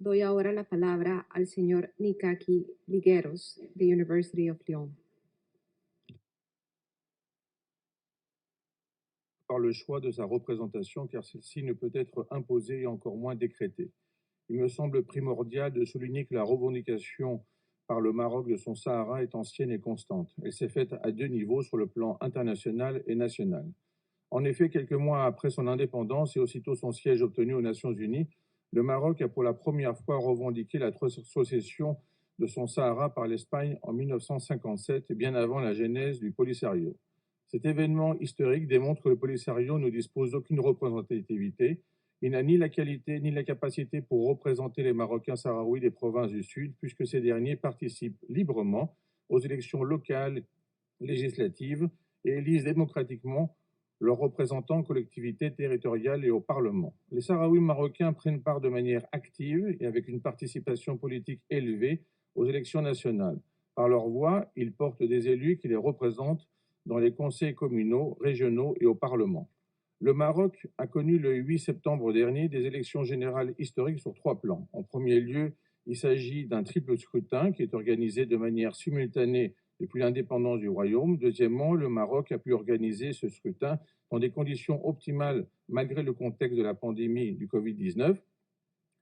Doy ahora la palabra al señor Nikaki Ligueros, de University of Lyon. Par le choix de sa représentation, car celle-ci ne peut être imposée et encore moins décrétée. Il me semble primordial de souligner que la revendication par le Maroc de son Sahara est ancienne et constante. Elle s'est faite à deux niveaux, sur le plan international et national. En effet, quelques mois après son indépendance et aussitôt son siège obtenu aux Nations Unies, le Maroc a pour la première fois revendiqué la transociation de son Sahara par l'Espagne en 1957, bien avant la genèse du Polisario. Cet événement historique démontre que le Polisario ne dispose d'aucune représentativité. Il n'a ni la qualité ni la capacité pour représenter les Marocains sahraouis des provinces du Sud, puisque ces derniers participent librement aux élections locales, législatives et élisent démocratiquement leurs représentants aux collectivités territoriales et au Parlement. Les Sahraouis marocains prennent part de manière active et avec une participation politique élevée aux élections nationales. Par leur voix, ils portent des élus qui les représentent dans les conseils communaux, régionaux et au Parlement. Le Maroc a connu le 8 septembre dernier des élections générales historiques sur trois plans. En premier lieu, il s'agit d'un triple scrutin qui est organisé de manière simultanée depuis l'indépendance du Royaume. Deuxièmement, le Maroc a pu organiser ce scrutin dans des conditions optimales malgré le contexte de la pandémie du Covid-19.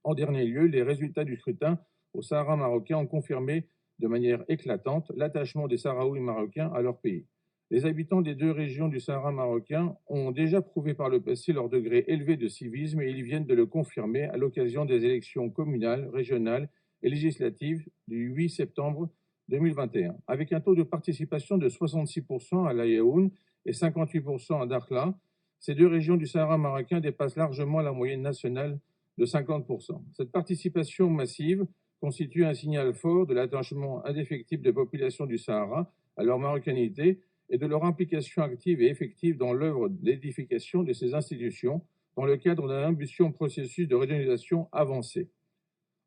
En dernier lieu, les résultats du scrutin au Sahara marocain ont confirmé de manière éclatante l'attachement des Sahraouis marocains à leur pays. Les habitants des deux régions du Sahara marocain ont déjà prouvé par le passé leur degré élevé de civisme et ils viennent de le confirmer à l'occasion des élections communales, régionales et législatives du 8 septembre 2021. Avec un taux de participation de 66% à Laïaoun et 58% à Dakhla, ces deux régions du Sahara marocain dépassent largement la moyenne nationale de 50%. Cette participation massive constitue un signal fort de l'attachement indéfectible des populations du Sahara à leur marocanité et de leur implication active et effective dans l'œuvre d'édification de ces institutions dans le cadre d'un ambitieux processus de régionalisation avancé.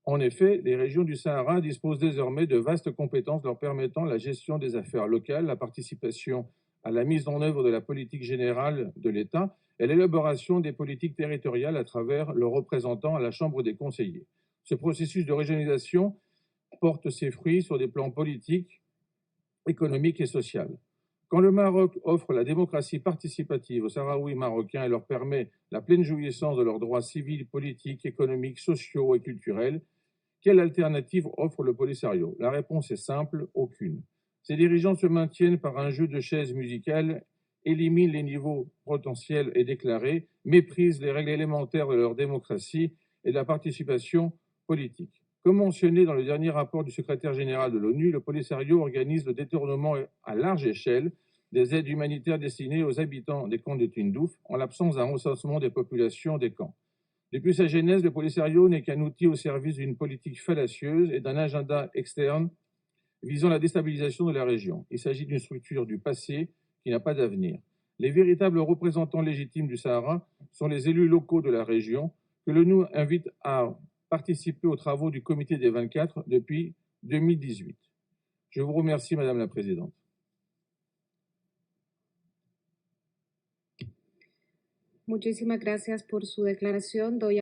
En effet, les régions du Sahara disposent désormais de vastes compétences leur permettant la gestion des affaires locales, la participation à la mise en œuvre de la politique générale de l'État et l'élaboration des politiques territoriales à travers leurs représentants à la Chambre des conseillers. Ce processus de régionalisation porte ses fruits sur des plans politiques, économiques et sociaux. Quand le Maroc offre la démocratie participative aux Sahraouis marocains et leur permet la pleine jouissance de leurs droits civils, politiques, économiques, sociaux et culturels, quelle alternative offre le Polisario? La réponse est simple, aucune. Ces dirigeants se maintiennent par un jeu de chaises musicales, éliminent les niveaux potentiels et déclarés, méprisent les règles élémentaires de leur démocratie et de la participation politique. Comme mentionné dans le dernier rapport du secrétaire général de l'ONU, le Polisario organise le détournement à large échelle des aides humanitaires destinées aux habitants des camps de Tindouf, en l'absence d'un recensement des populations des camps. Depuis sa genèse, le Polisario n'est qu'un outil au service d'une politique fallacieuse et d'un agenda externe visant la déstabilisation de la région. Il s'agit d'une structure du passé qui n'a pas d'avenir. Les véritables représentants légitimes du Sahara sont les élus locaux de la région que l'ONU invite à participer aux travaux du Comité des 24 depuis 2018. Je vous remercie, Madame la Présidente. Muchísimas gracias por su declaración. Doy